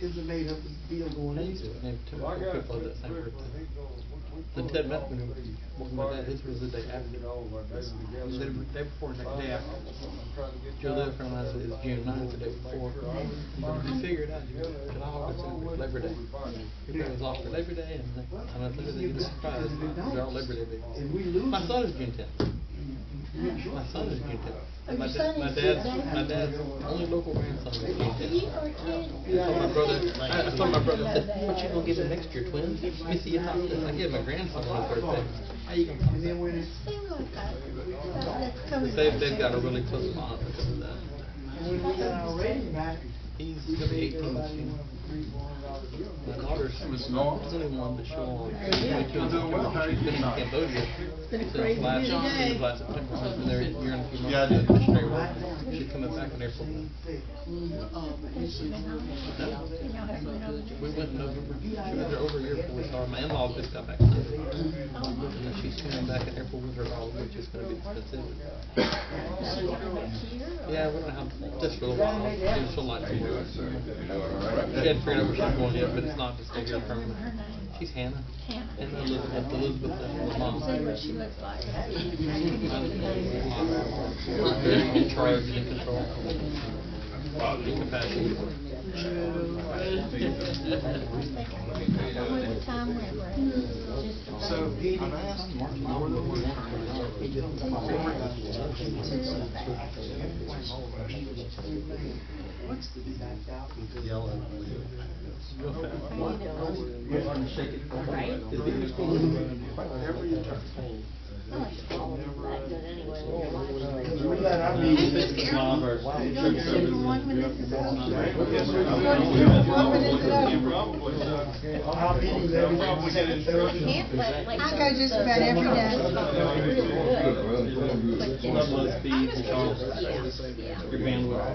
is a made up deal going into it. And two more people that same birthday. Then Ted met me with my dad. His was the day after. It was the day before and the day after. Joe lived from us is June 9th, the day before. You figure it out. July, August, and Labor Day. Everybody was off for Labor Day, and a month later they get a surprise. They're all Labor Day babies. My son is June 10th. My son is June 10th. My dad's only local grandson is June 10th. I told my brother, I said, what you gonna give him next year, twins? Let me see you talk to him. I gave my grandson on his birthday. How you gonna talk that? They've got a really close bond because of that. He's gonna be 18 this year. My daughter's only one, but she'll 22 in September. She's been in Cambodia since last September. She's been there a year and a few months. Yeah, missionary work. She's coming back in April. We went in November. She was there over a year before we saw her. My in-laws just got back Sunday. And then she's coming back in April with her dog, which is going to be expensive. Yeah, we don't have just for a while. She'll like to do it. She hadn't figured out where she's going yet, but it's not just going to be permanent. She's Hannah. And Elizabeth, the mom. See what she looks like. Very in charge and in control. Be compassionate. So, I've asked more than one what's the backed out? Yellow. Shake it. Right? Every turn. I like to follow them that good anyway when you're watching. We let our meeting. Our meetings every second Thursday. I go just about every day. Your bandwidth.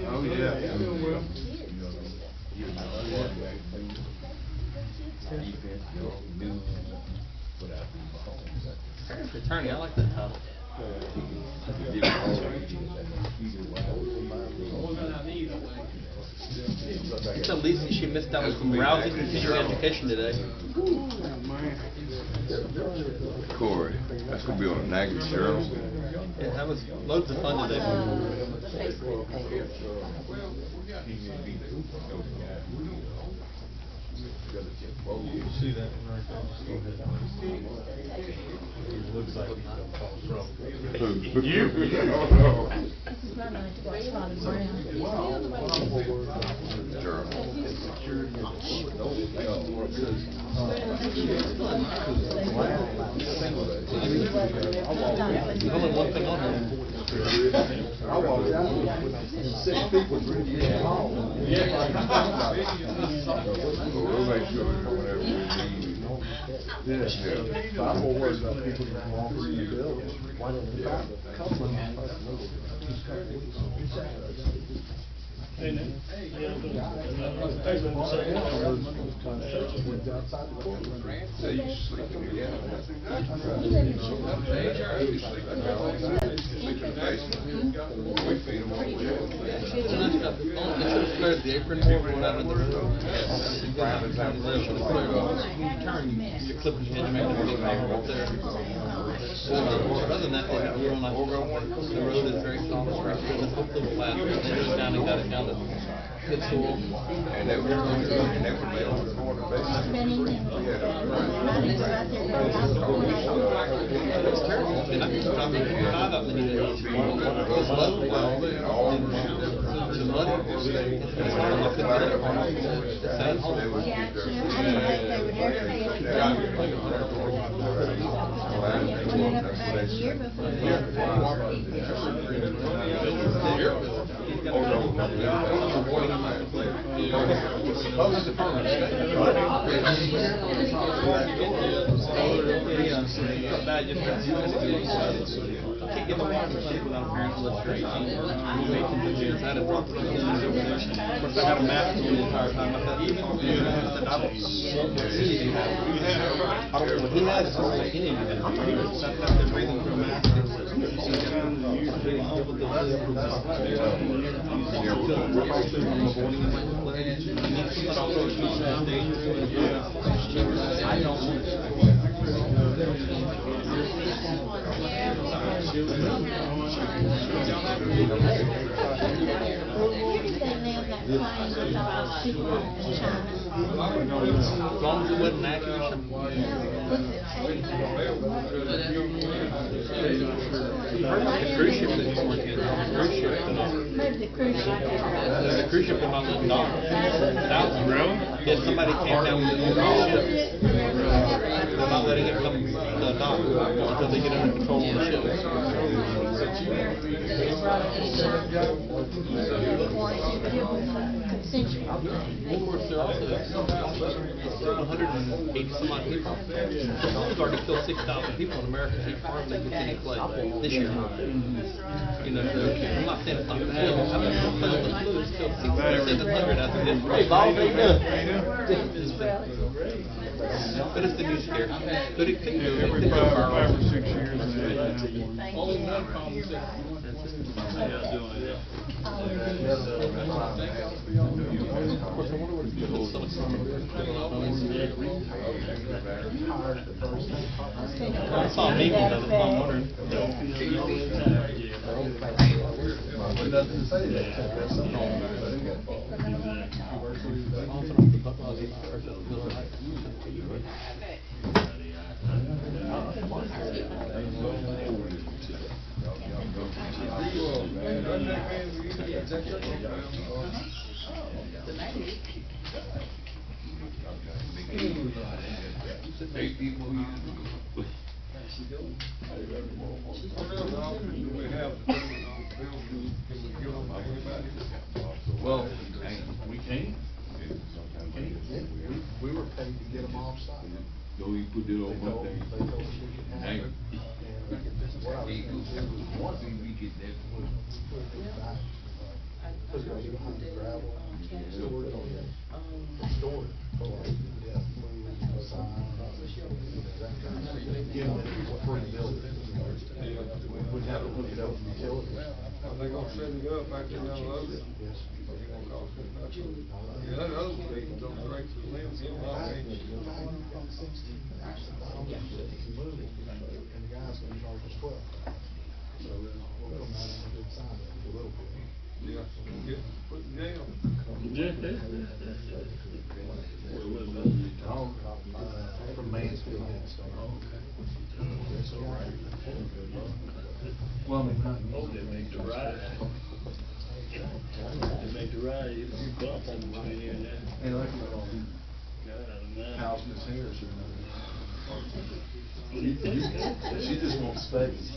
Oh yeah. Attorney, I like that title. Tell Lisa she missed out on some rousing continuing education today. Corey, that's gonna be on a Nagging Journal. Yeah, that was loads of fun today. You see that right there? It looks like he's gonna cause trouble. You? This is not nice to watch Ronnie Brown. Only one thing on there. I walked out, 6 people drinking alcohol. We'll make sure that whenever we leave. Yeah. But I'm more worried about people that walk in the building. They used to sleep in here. We feed them all. They should have cleared the apron more going out of the road. You're clipping the edge, making it up there. Other than that, they have a real nice the road is very solid. It's hopefully flat. They just down and got it down to good soil. And they were made on the corner basically. It's terrible. I mean, I can probably drive out the new days. it's muddy, it's hard, like the other part, it's sad. Yeah, I didn't think they would ever pay it again. Went up about a year before they ever Can't get the water machine without a parent unless you're 18. I had a talk with the ladies over there. Of course, I had a mask the entire time. I said, I don't know what he has. I don't think any of it. They're breathing through a mask. I don't want it. As long as it wasn't accurate. The cruise ship that you weren't in. Cruise ship. Maybe the cruise ship. The cruise ship was on the dock. Really? Yeah, somebody came down with the cruise ship. They're not letting it come to the dock until they get under control of the ship. Of course, there are also 180 some odd people. We've already killed 6,000 people in America so far if they continue to play this year. You know, so I'm not saying it's not bad. I mean, I'm playing with flu, it's killed 6,700 out of this. Hey, Bob, how you doing? But it's the new scare. But it could go. Every 5 or 6 years. Of course, I wonder what it's doing. I saw a meme of it. I'm wondering. Well, we can't. We were paid to get them off site. So you put it on one thing. Hey. One thing we get that was gravel, stored on it, stored. We'd have to hook it up with utilities. Are they gonna set it up after they unload it? Yes. It won't cost them nothing. Yeah, that other people go straight to the limb, you know, I mean. And the guy's gonna charge us 12. So we'll come out and do sign it a little bit. Yeah, get, put it down. From Mansfield and stuff. That's all right. Well, They make the ride. They make the ride, if you bump on between here and there. Hey, look, God, house Miss Harris she just wants space.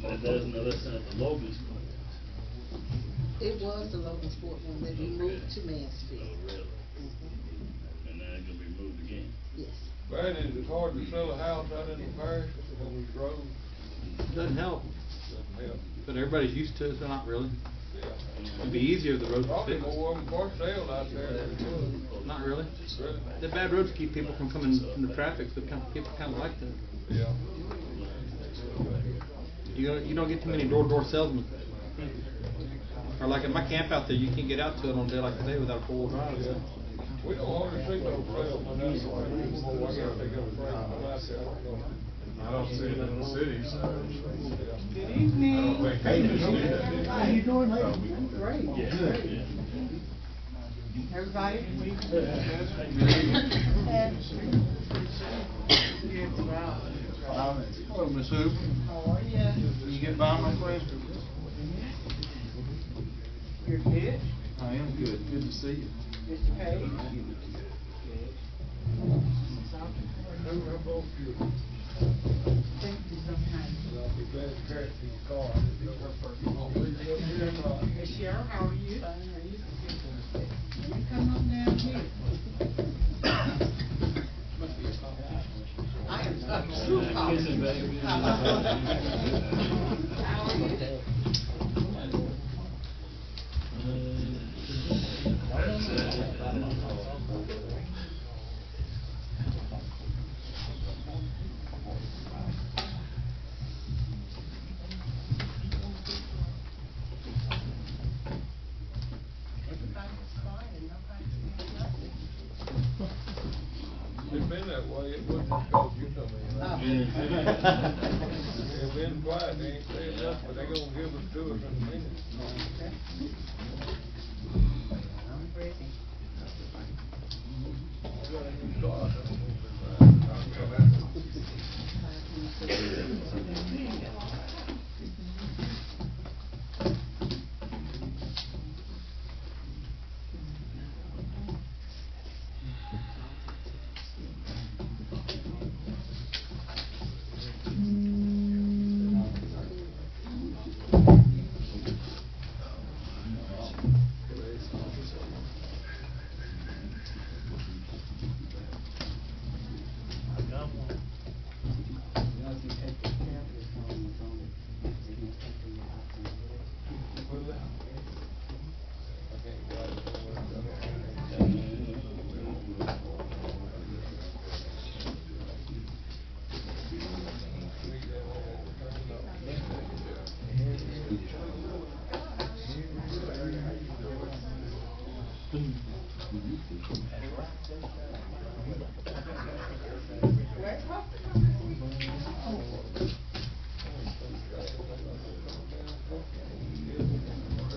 that's not the Logan's. It was the Logan Sport one that we moved to Mansfield. Oh, really? And now it's gonna be moved again. Yes. Brad, is it hard to sell a house out in the parish on these roads? Doesn't help. Yeah. But everybody's used to it, so not really. Yeah. It'd be easier if the roads were Probably fixed. more of them for sale out there than it was. Not really. Really? The bad roads keep people from coming in the traffic, so people kind of like that. Yeah. You don't get too many door-to-door salesmen. Or like at my camp out there, you can't get out to it on a day like today without a four-wheel drive. So. We don't hardly see no trails on that side anymore. I gotta pick up a trail from out there. I don't see it in the cities. Good evening. How you doing, lady? Great. Yeah. Everybody? Hello, Miss Hoop. How are ya? You get by, my friend? You're fit? I am good. Good to see you. Mr. Page? Thank you sometimes. Miss Cheryl, how are you? You come on down here. I am a true coffee. How are you? It's been that way, it wasn't because you come in. It's been quiet, they ain't saying nothing, but they gonna give us to us in a minute. I'm ready.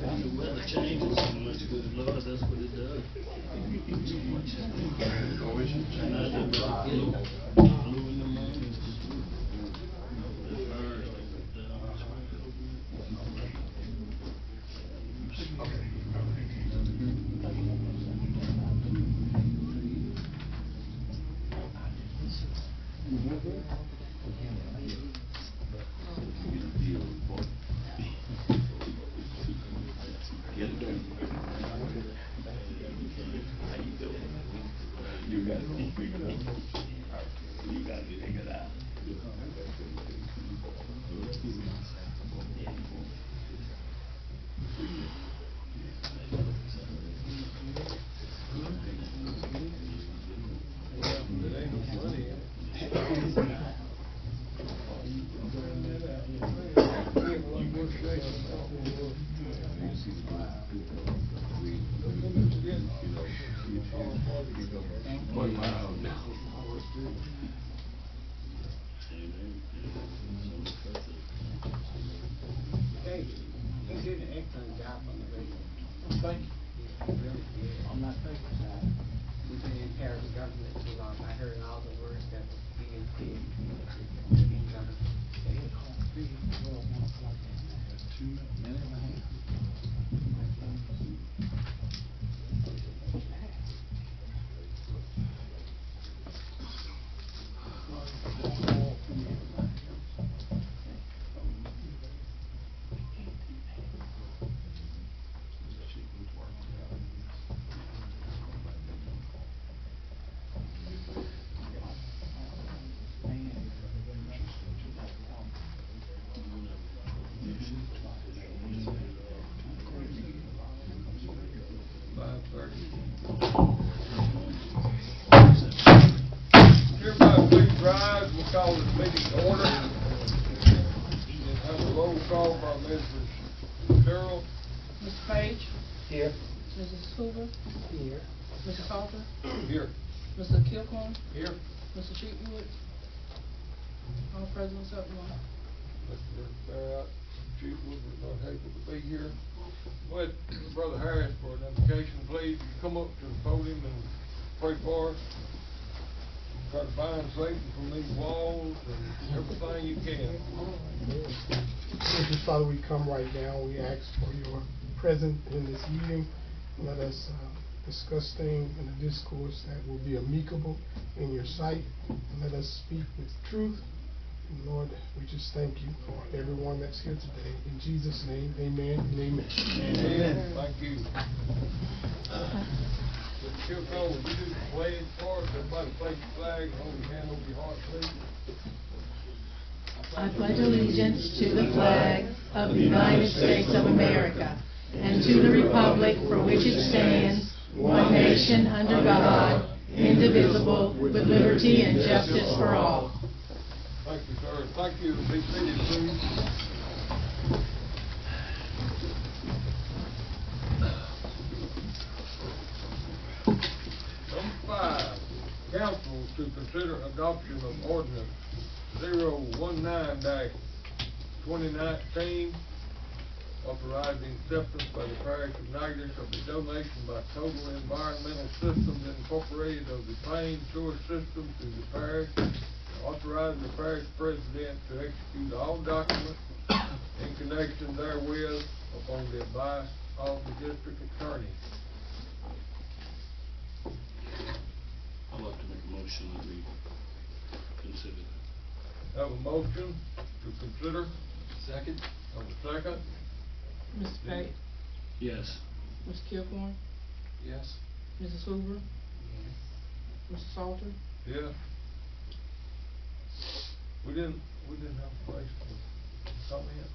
The weather changes so much, good Lord, that's what it does. And I just blew in the morning. It burns like You got it figured out. You got it figured out. Hey, you did an excellent job on the radio. Thank you. You really did. I'm not thinking that. We've been in parish government too long. I heard all the words that was being said. You gotta say it. Everybody please rise, we'll call this meeting to order. And have a roll call by Mrs. Carroll. Mr. Page? Here. Mrs. Hoover? Here. Mr. Carter? Here. Mr. Kilcorn? Here. Mr. Cheatwood? All present except one. Mr. Barrett, Chief Wood was not able to be here. Let Brother Harris for an invocation, please. Come up to the podium and pray for us. Try to bind Satan from these walls and everything you can. Gracious Father, we come right now. We ask for your presence in this meeting. Let us discuss things in a discourse that will be amicable in your sight. And let us speak with truth. And Lord, we just thank you for everyone that's here today. In Jesus' name, amen and amen. Amen. Thank you. Mr. Kilcone, would you do the pledge for us? Everybody place your flag and hold your hand over your heart, please. I pledge allegiance to the flag of the United States of America and to the republic for which it stands, one nation under God, indivisible, with liberty and justice for all. Thank you, sir. Thank you. Be seated, please. Number 5, council to consider adoption of ordinance 019-2019, authorizing acceptance by the parish of Naglis of the donation by Total Environmental Systems Incorporated of the Plain Sewer System to the parish, authorizing the parish president to execute all documents in connection therewith upon the advice of the district attorney. I'd like to make a motion that we consider that. Have a motion to consider. Second? Have a second. Mr. Pate, Yes. Mr. Kilgore, Yes. Mrs. Hoover, Mr. Salter. Yeah. We didn't have a place for comment.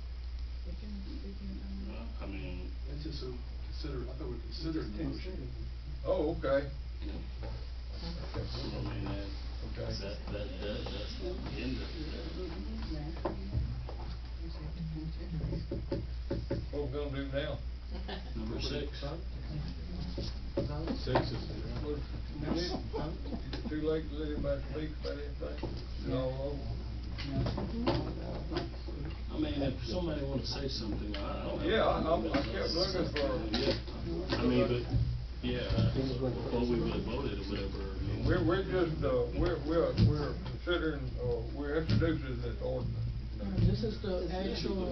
I mean, It's just a consider, I thought we considered the motion. Oh, okay. you know, I mean, Okay. that's the end of it. What we gonna do now? Number 6. 6 is. Is it too late to let anybody speak about anything? Is it all over? I mean, if somebody wants to say something, I don't have. Yeah, I kept looking for. Yeah. I mean, but, yeah, before we really voted or whatever, I mean. We're just, we're considering, we're introducing this ordinance. This is the actual.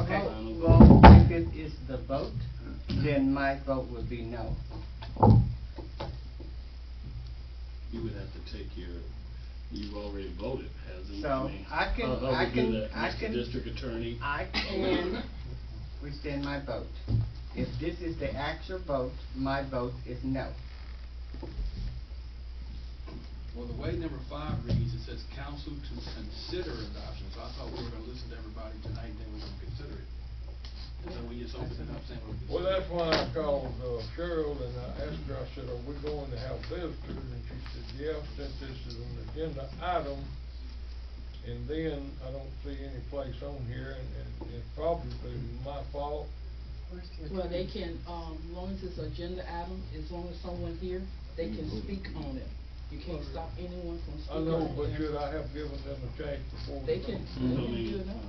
Okay, well, if it is the vote, then my vote would be no. You would have to take you've already voted, hasn't you? So, mean, I can- how we I do can- that, I Mr. can- District Attorney? I can rescind my vote. If this is the actual vote, my vote is no. Well, the way number 5 reads, it says council to consider adoption, so I thought we were gonna listen to everybody tonight, then we're gonna consider it. And so we just opened it up saying we're Well, considering. that's why I called Cheryl and I asked her, I said, are we going to have visitors? And she said, yeah, since this is an agenda item. And then I don't see any place on here and it's probably my fault. Well, they can, as long as it's agenda item, as long as someone here, they can speak on it. You can't stop anyone from I speaking know, on but it. should I have given them a chance before? They can do it now.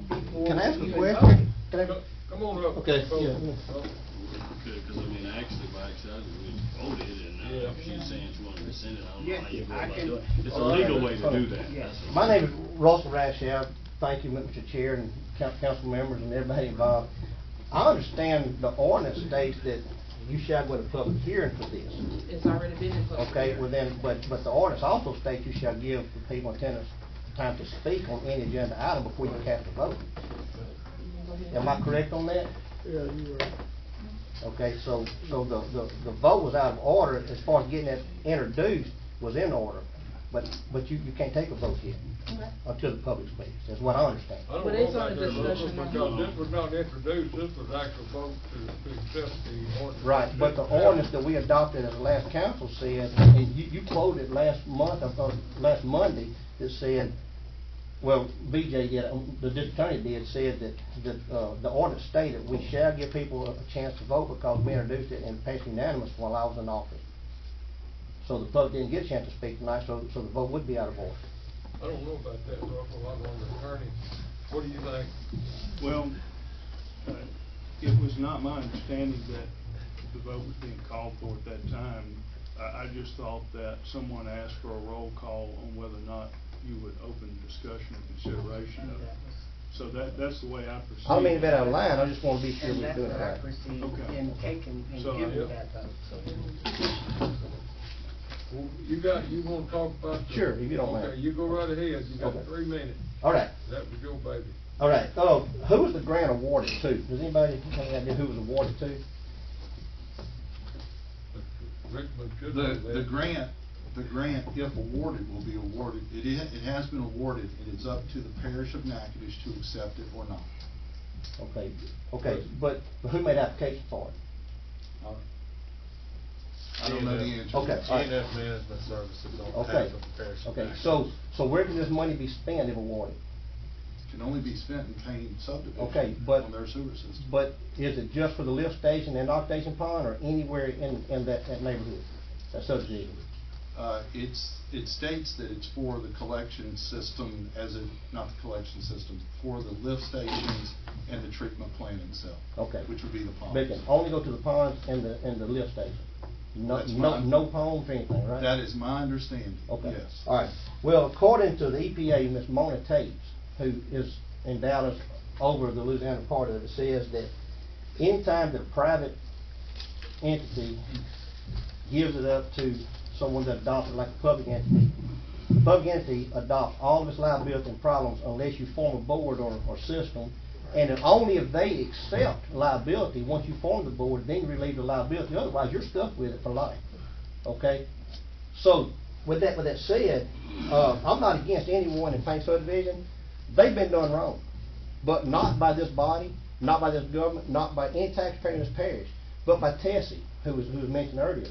Can I ask a You- question? Can I? Come on up. Okay, folks. yeah. Good, because I mean, actually, by accident, we voted, and Yeah. if she's saying she wanted to rescind it, I don't know Yes, how you go I about can- doing it. It's a legal way to do that. Yes. That's all. My name is Russell Rashaw. Thank you, Mr. Chair and council members and everybody involved. I understand the ordinance states that you shall go to public hearing for this. It's already been in public. Okay, well then, but the ordinance also states you shall give the people in attendance time to speak on any agenda item before you cast a vote. Am I correct on that? Yeah, you were. Okay, so the vote was out of order as far as getting it introduced was in order, but you can't take a vote yet until the public speaks. That's what I understand. I don't But know it's about on a that, discussion because now. this was not introduced, this was actual vote to accept the ordinance. Right, but the ordinance that we adopted at the last council said, and you quoted last month, last Monday, that said, well, BJ did, the district attorney did, said that the ordinance stated we shall give people a chance to vote because we introduced it and passed unanimous while I was in office. So the public didn't get a chance to speak tonight, so the vote would be out of order. I don't know about that, Russell, I'm on the attorney. What do you think? Well, it was not my understanding that the vote was being called for at that time. I just thought that someone asked for a roll call on whether or not you would open discussion or consideration of it. So So that's the way I perceive it. I don't mean to be out of line, I just wanna be sure And we're that's doing it what I right. perceive Okay. in taking and So, giving yeah. that vote. Well, you wanna talk about the? Sure, if you don't mind. Okay, you go right ahead, you got Okay. 3 minutes, All right, that was your baby. all right, who was the grant awarded to? Does anybody have any idea who was awarded to? Richmond should know that. The grant, if awarded, will be awarded, it has been awarded, it is up to the parish of Natchitoches to accept it or not. Okay, but who made application for it? I don't know the answer. Okay, all right. E&F Management Services on Okay, behalf of the parish. of okay, Natchitoches. so where can this money be spent if awarded? Can only be spent in paying subdivision. Okay, but- On their sewer system. But is it just for the lift station and oxidation pond, or anywhere in that neighborhood, that subdivision? It states that it's for the collection system not the collection system, for the lift stations and the treatment plant itself. Okay. Which would be the ponds. They can only go to the ponds and the lift station? That's No fine. ponds or anything, right? That is my understanding, Okay. yes. All right. Well, according to the EPA, Ms. Mona Taves, who is in Dallas over the Louisiana part of it, says that anytime that a private entity gives it up to someone that adopts it like a public entity, the public entity adopts all of its liability and problems unless you form a board or system, and then only if they accept liability, once you form the board, then you relieve the liability, otherwise you're stuck with it for life, okay? So, with that said, I'm not against anyone in Payne subdivision. They've been done wrong, but not by this body, not by this government, not by any taxpayer in this parish, but by Tessie, who was mentioned earlier.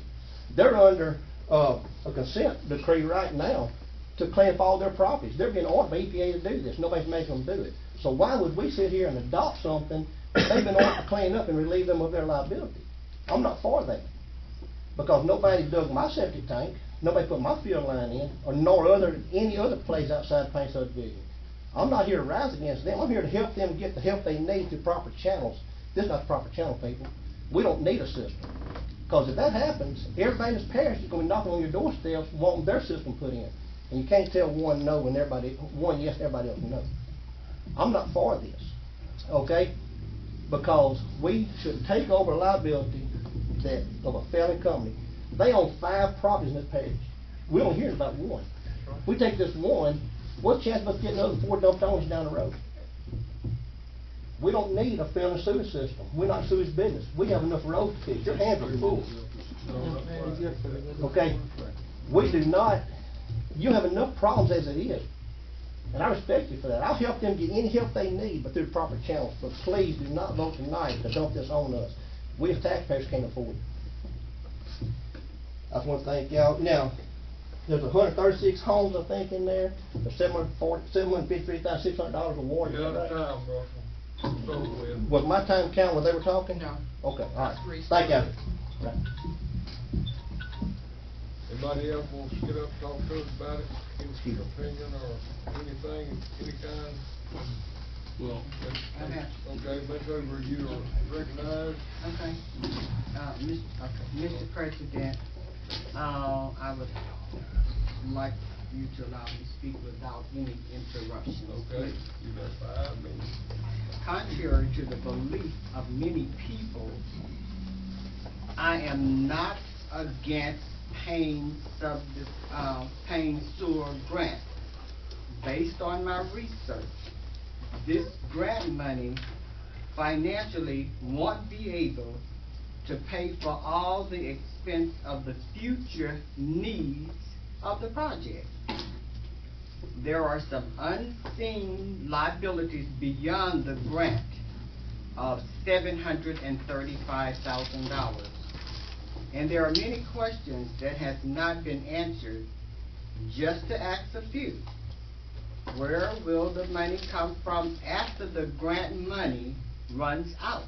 They're under a consent decree right now to clean up all their properties. They're being ordered by EPA to do this. Nobody's making them do it. So why would we sit here and adopt something that they've been ordered to clean up and relieve them of their liability? I'm not for that, because nobody dug my septic tank, nobody put my field line in, or any other place outside Payne subdivision. I'm not here to rise against them. I'm here to help them get the help they need through proper channels. This is not the proper channel, people. We don't need a system. Because if that happens, everybody in this parish is going to be knocking on your doorsteps wanting their system put in. And you can't tell one no when one yes, everybody else no. I'm not for this, okay? Because we should take over liability of a failing company. They own 5 properties in this parish. We don't hear about one. We take this one, what's the chance of us getting another 4 dumped owners down the road? We don't need a failing sewage system. We're not sewage business. We have enough roads to fix. Your hands are full. Okay? We do not. You have enough problems as it is. And I respect you for that. I'll help them get any help they need, but through proper channels. But please do not vote tonight to dump this on us. We as taxpayers can't afford it. I just want to thank y'all. Now, there's 136 homes, I think, in there. There's $753,600 awarded. You're out of Right? time, Russell. It's over with. Was my time count when they were talking? No. Okay, all right. That's Thank you. Right. Anybody else wants to get up and talk to us about it? Give us your opinion or anything, any kind? Well, Okay, Ms. Hoover, you are recognized. Okay. Mr. President, I would like you to allow me to speak without any interruptions. Okay, you got 5 minutes. Contrary to the belief of many people, I am not against paying sewer grant. Based on my research, this grant money financially won't be able to pay for all the expense of the future needs of the project. There are some unseen liabilities beyond the grant of $735,000. And there are many questions that has not been answered. Just to ask a few. Where will the money come from after the grant money runs out?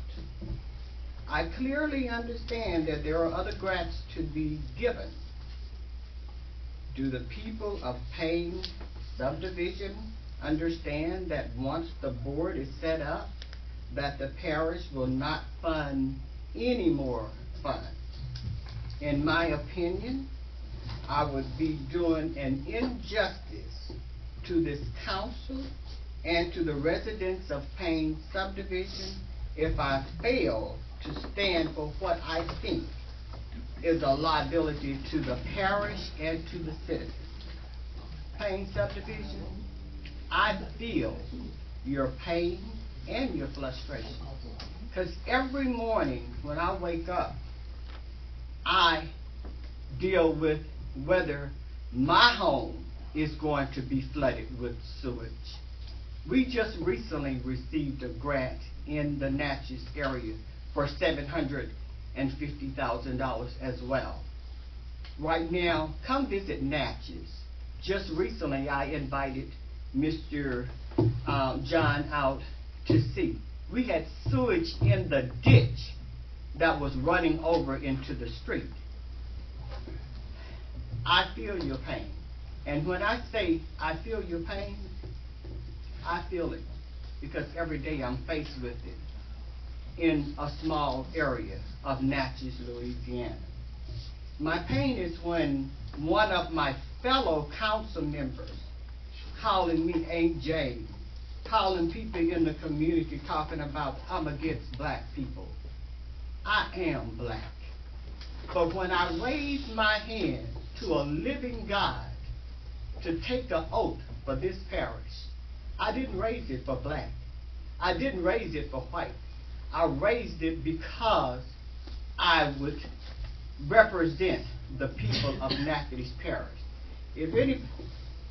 I clearly understand that there are other grants to be given. Do the people of Payne subdivision understand that once the board is set up, that the parish will not fund any more funds? In my opinion, I would be doing an injustice to this council and to the residents of Payne subdivision if I fail to stand for what I think is a liability to the parish and to the citizens. Payne subdivision, I feel your pain and your frustration. Because every morning when I wake up, I deal with whether my home is going to be flooded with sewage. We just recently received a grant in the Natchez area for $750,000 as well. Right now, come visit Natchez. Just recently, I invited Mr. John out to see. We had sewage in the ditch that was running over into the street. I feel your pain. And when I say I feel your pain, I feel it because every day I'm faced with it in a small area of Natchez, Louisiana. My pain is when one of my fellow council members calling me Aunt Jane, calling people in the community talking about I'm against black people. I am black. But when I raise my hand to a living God to take an oath for this parish, I didn't raise it for black. I didn't raise it for white. I raised it because I would represent the people of Natchez Parish.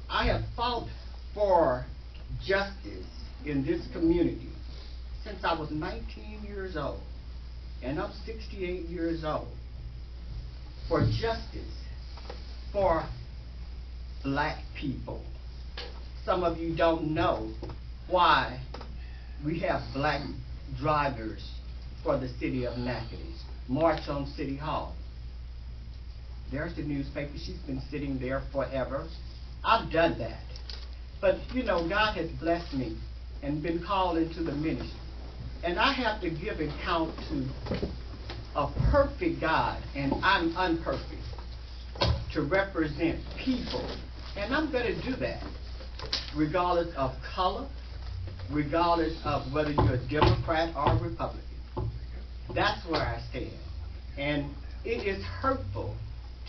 I have fought for justice in this community since I was 19 years old, and I'm 68 years old, for justice for black people. Some of you don't know why we have black drivers for the city of Natchez. March on City Hall. There's the newspaper. She's been sitting there forever. I've done that. But, you know, God has blessed me and been called into the ministry. And I have to give account to a perfect God, and I'm imperfect, to represent people. And I'm going to do that, regardless of color, regardless of whether you're a Democrat or a Republican. That's where I stand. And it is hurtful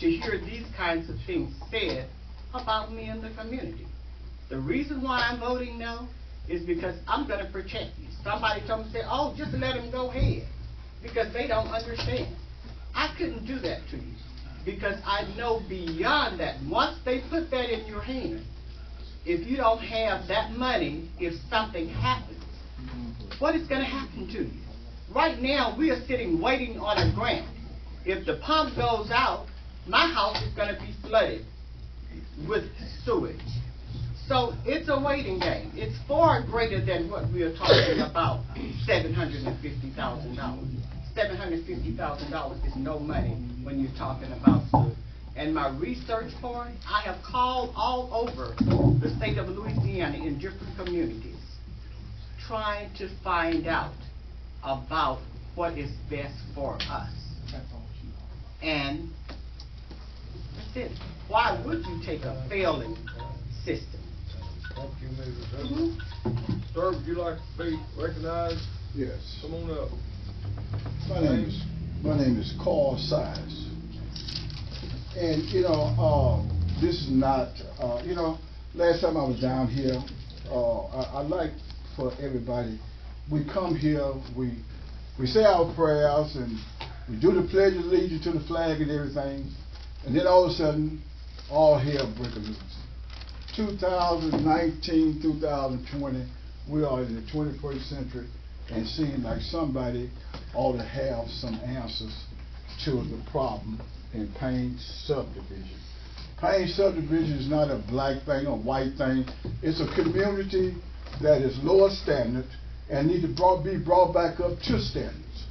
to hear these kinds of things said about me in the community. The reason why I'm voting no is because I'm going to protect you. Somebody told me, oh, just let him go ahead, because they don't understand. I couldn't do that to you, because I know beyond that, once they put that in your hand, if you don't have that money, if something happens, what is going to happen to you? Right now, we are sitting waiting on a grant. If the pump goes out, my house is going to be flooded with sewage. So it's a waiting game. It's far greater than what we are talking about, $750,000. $750,000 is no money when you're talking about sewage. And my research for it, I have called all over the state of Louisiana in different communities, trying to find out about what is best for us. And that's it. Why would you take a failing system? Thank you, Mrs. Hudson. Sir, would you like to be recognized? Yes. Come on up. My name is Carl Size. And, you know, this is not, you know, last time I was down here, I like for everybody, we come here, we say our prayers, and we do the Pledge of Allegiance to the flag and everything, and then all of a sudden, all hell breaks loose. 2019, 2020, we are in the 21st century, and seems like somebody ought to have some answers to the problem in Payne subdivision. Payne subdivision is not a black thing or white thing. It's a community that is lower standard and need to be brought back up to standards.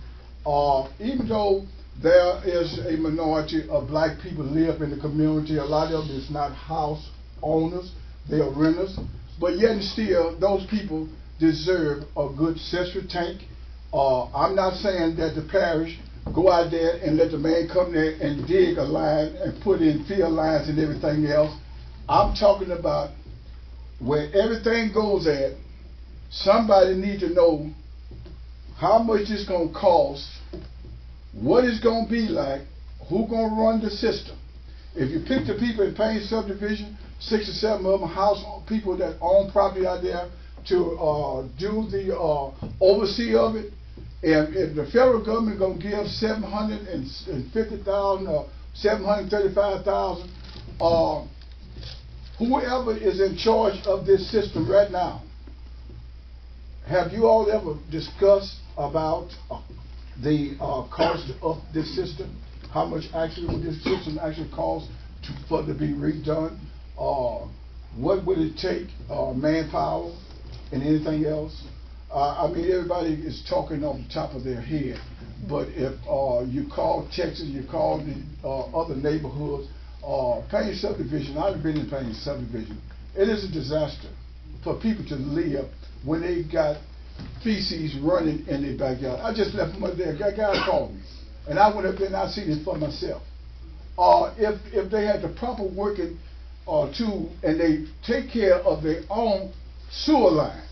Even though there is a minority of black people live in the community, a lot of them is not house owners, they are renters, but yet and still those people deserve a good septic tank. I'm not saying that the parish go out there and let the man come there and dig a line and put in field lines and everything else. I'm talking about where everything goes at, somebody need to know how much it's gonna cost, what it's gonna be like, who gonna run the system. If you pick the people in Payne subdivision, 6 or 7 of them house people that own property out there to do the oversee of it, and if the federal government gonna give $750,000 or $735,000, whoever is in charge of this system right now, have you all ever discussed about the cost of this system? How much actually would this system actually cost for it to be redone? What would it take, manpower and anything else? I mean, everybody is talking off the top of their head, but if you call Texas, you call the other neighborhoods, Payne subdivision, I've been in Payne subdivision, it is a disaster for people to live when they got feces running in their backyard. I just left them up there, a guy called me, and I went up there and I seen it for myself. If they had the proper working tool and they take care of their own sewer line,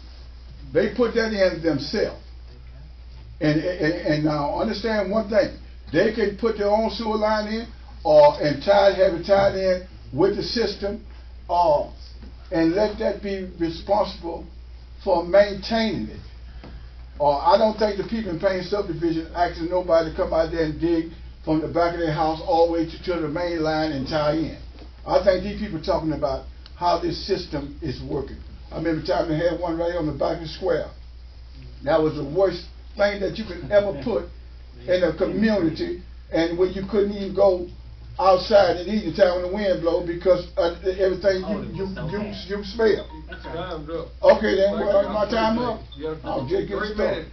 they put that in themselves. And now understand one thing, they can put their own sewer line in and have it tied in with the system and let that be responsible for maintaining it. I don't think the people in Payne subdivision asking nobody to come out there and dig from the back of their house all the way to the main line and tie in. I think these people are talking about how this system is working. I remember time they had one right on the back of the square. That was the worst thing that you could ever put in a community, and where you couldn't even go outside in the evening time when the wind blows because everything you smell. Time's up. Okay, then my time up. Oh, just get started.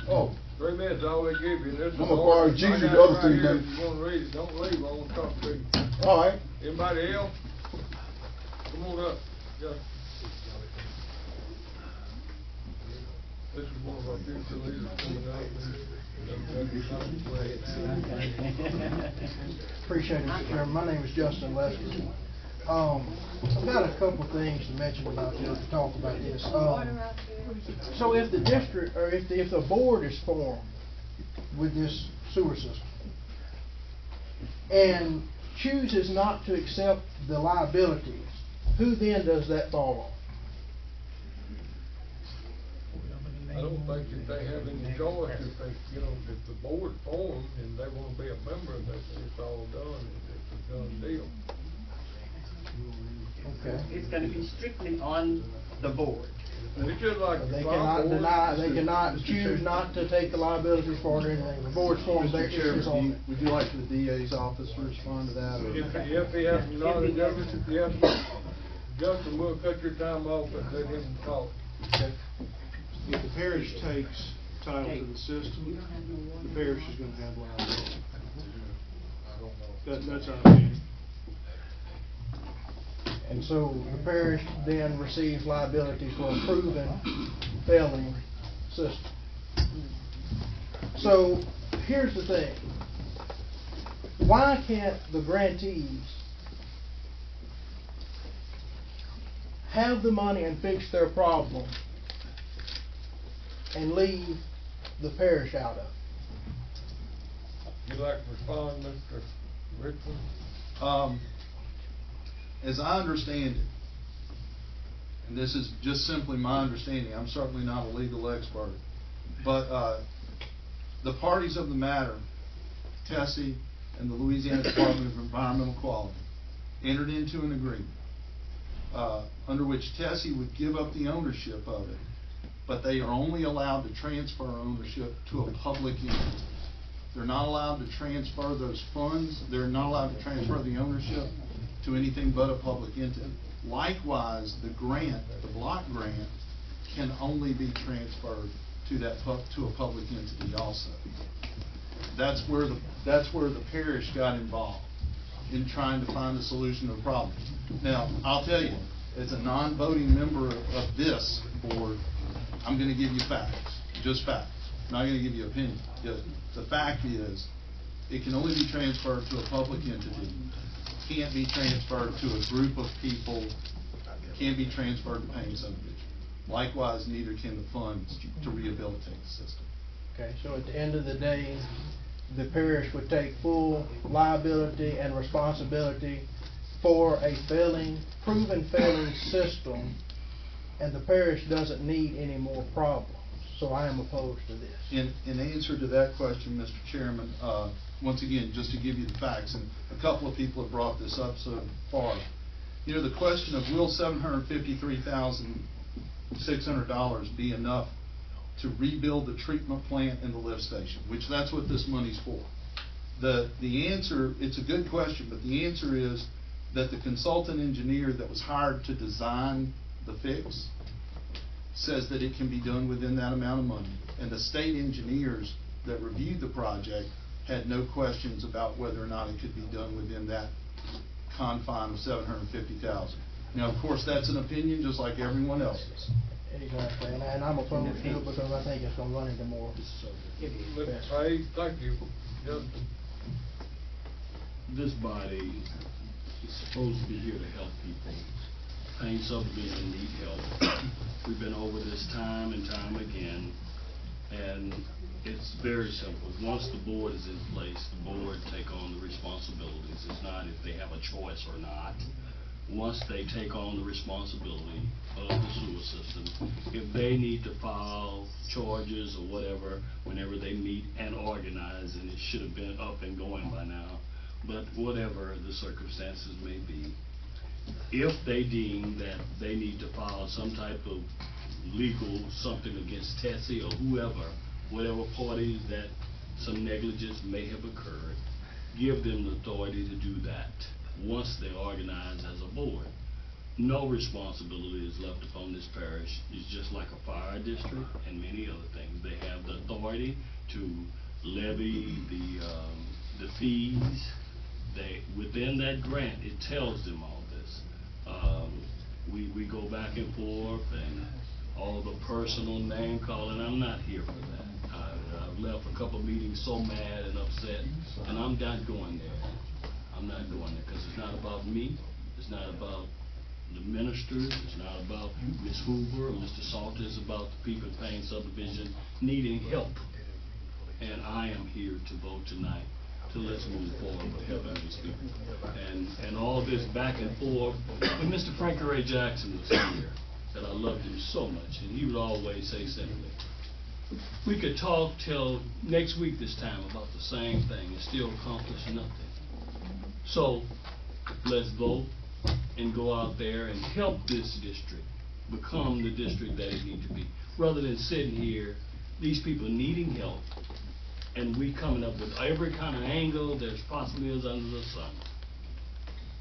Oh. 3 minutes is all they give you. I'm gonna borrow Jesus the other 3 minutes. If you want to read it, don't leave. I want to talk to you. All right. Anybody else? Come on up. Yeah. This is one of our future leaders coming out. Appreciate it, Mr. Chairman. My name is Justin Lester. I've got a couple things to mention about this, to talk about this. So if the district, or if the board is formed with this sewer system and chooses not to accept the liabilities, who then does that fall on? I don't think that they have any choice if they, if the board forms and they want to be a member of that, it's all done. It's a done deal. Okay. It's going to be strictly on the board. It's just like They cannot deny, they cannot choose not to take the liabilities for it or anything. The board's formed their issues on it. Would you like the DA's office to respond to that? Or? If he has not adjusted, yes, Justin, we'll cut your time off and let him talk. Okay. If the parish takes title to the system, the parish is going to have liability. That's our opinion. And so the parish then receives liability for a proven failing system. So here's the thing. Why can't the grantees have the money and fix their problem and leave the parish out of it? You'd like to respond, Mr. Richmond? As I understand it, and this is just simply my understanding, I'm certainly not a legal expert, but the parties of the matter, Tessie and the Louisiana Department of Environmental Quality, entered into an agreement under which Tessie would give up the ownership of it, but they are only allowed to transfer ownership to a public entity. They're not allowed to transfer those funds. They're not allowed to transfer the ownership to anything but a public entity. Likewise, the grant, the block grant, can only be transferred to to a public entity also. That's where the parish got involved in trying to find a solution to the problem. Now, I'll tell you, as a non-voting member of this board, I'm going to give you facts, just facts. I'm not going to give you opinion. The fact is, it can only be transferred to a public entity. Can't be transferred to a group of people. Can't be transferred to Payne subdivision. Likewise, neither can the funds to rehabilitate the system. Okay, so at the end of the day, the parish would take full liability and responsibility for a proven failing system, and the parish doesn't need any more problems. So I am opposed to this. In answer to that question, Mr. Chairman, once again, just to give you the facts, and a couple of people have brought this up so far. You know, the question of will $753,600 be enough to rebuild the treatment plant and the lift station, which that's what this money's for. The answer, it's a good question, but the answer is that the consultant engineer that was hired to design the fix says that it can be done within that amount of money. And the state engineers that reviewed the project had no questions about whether or not it could be done within that confine of $750,000. Now, of course, that's an opinion just like everyone else's. Exactly, and I'm opposed to it because I think it's going to run into more. Mr. Page, thank you. Justin. This body is supposed to be here to help people. Payne subdivision need help. We've been over this time and time again, and it's very simple. Once the board is in place, the board take on the responsibilities. It's not if they have a choice or not. Once they take on the responsibility of the sewer system, if they need to file charges or whatever, whenever they meet and organize, and it should have been up and going by now, but whatever the circumstances may be, if they deem that they need to file some type of legal something against Tessie or whoever, whatever parties that some negligence may have occurred, give them the authority to do that once they organize as a board. No responsibility is left upon this parish. It's just like a fire district and many other things. They have the authority to levy the fees. Within that grant, it tells them all this. We go back and forth and all the personal name calling. I'm not here for that. I've left a couple of meetings so mad and upset, and I'm not going there. I'm not going there because it's not about me. It's not about the ministers. It's not about Ms. Hoover or Mr. Salter. It's about the people in Payne subdivision needing help. And I am here to vote tonight to let's move forward with helping these people. And all this back and forth. When Mr. Frankie Ray Jackson was here, that I loved him so much, and he would always say simply, we could talk till next week this time about the same thing and still accomplish nothing. So let's vote and go out there and help this district become the district that it needs to be. Rather than sitting here, these people needing help, and we coming up with every kind of angle there's possibly is under the sun.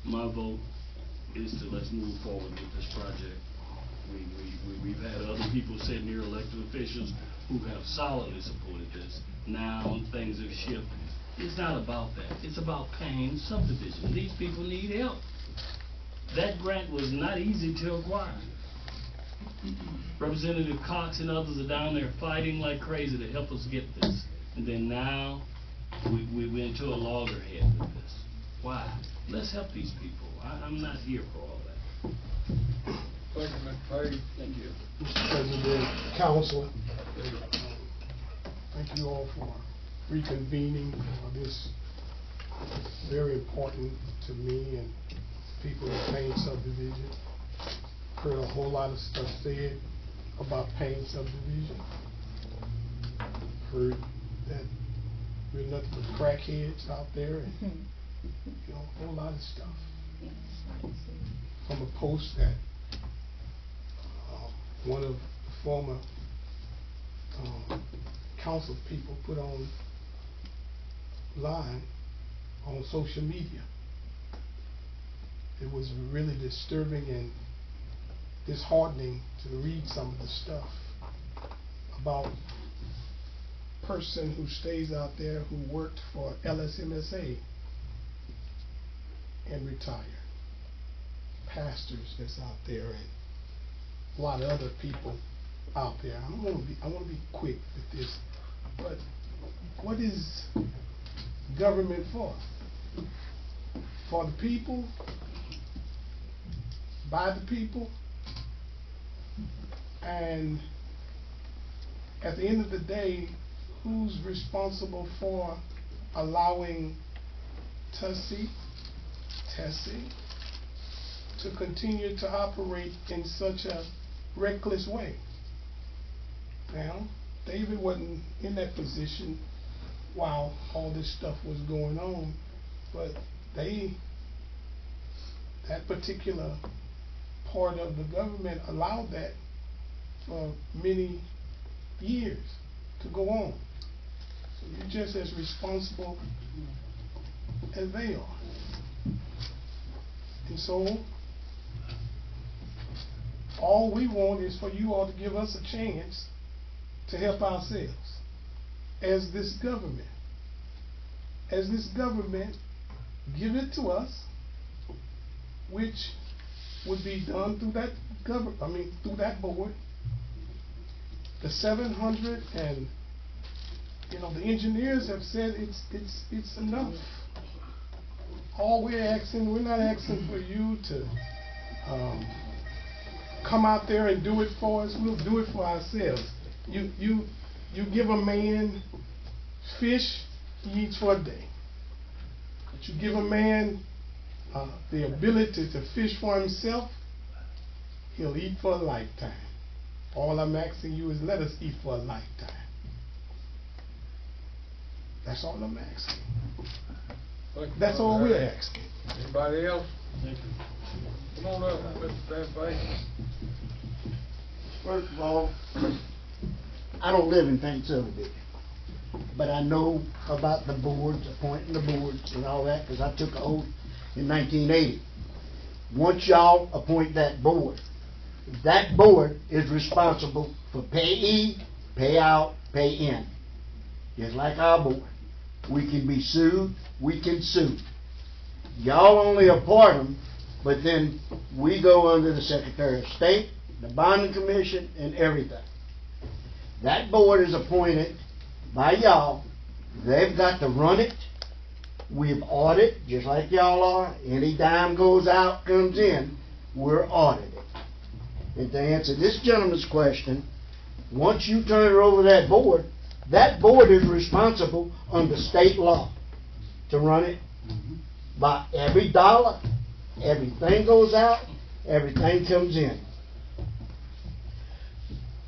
My vote is to let's move forward with this project. We've had other people sitting here, elected officials, who have solidly supported this. Now things have shifted. It's not about that. It's about Payne subdivision. These people need help. That grant was not easy to acquire. Representative Cox and others are down there fighting like crazy to help us get this. And then now, we went into a loggerhead with this. Why? Let's help these people. I'm not here for all that. Thank you, Mr. Page. Thank you. Mr. President, Council, thank you all for reconvening for this very important to me and people in Payne subdivision. Heard a whole lot of stuff said about Payne subdivision. Heard that we're nothing but crackheads out there and you know, a whole lot of stuff. From a post that one of the former council people put online on social media. It was really disturbing and disheartening to read some of the stuff about a person who stays out there who worked for LSMSA and retired. Pastors that's out there and a lot of other people out there. I want to be quick with this, but what is government for? For the people? By the people? And at the end of the day, who's responsible for allowing Tessie to continue to operate in such a reckless way? Now, David wasn't in that position while all this stuff was going on, but that particular part of the government allowed that for many years to go on. So you're just as responsible as they are. And so all we want is for you all to give us a chance to help ourselves as this government. As this government, give it to us, which would be done through that through that board. The 700 and the engineers have said it's enough. All we're asking, we're not asking for you to come out there and do it for us. We'll do it for ourselves. You give a man fish, he eats for a day. But you give a man the ability to fish for himself, he'll eat for a lifetime. All I'm asking you is let us eat for a lifetime. That's all I'm asking. That's all we're asking. Anybody else? Come on up, Mr. Stanford. First of all, I don't live in Paint Subdivision, but I know about the boards, appointing the boards and all that, because I took an oath in 1980. Once y'all appoint that board is responsible for payee, pay out, pay in. Just like our board. We can be sued, we can sue. Y'all only appoint them, but then we go under the Secretary of State, the Bonding Commission, and everything. That board is appointed by y'all. They've got to run it. We've audited, just like y'all are. Any dime goes out, comes in, we're audited. And to answer this gentleman's question, once you turn it over to that board is responsible under state law to run it by every dollar, everything goes out, everything comes in.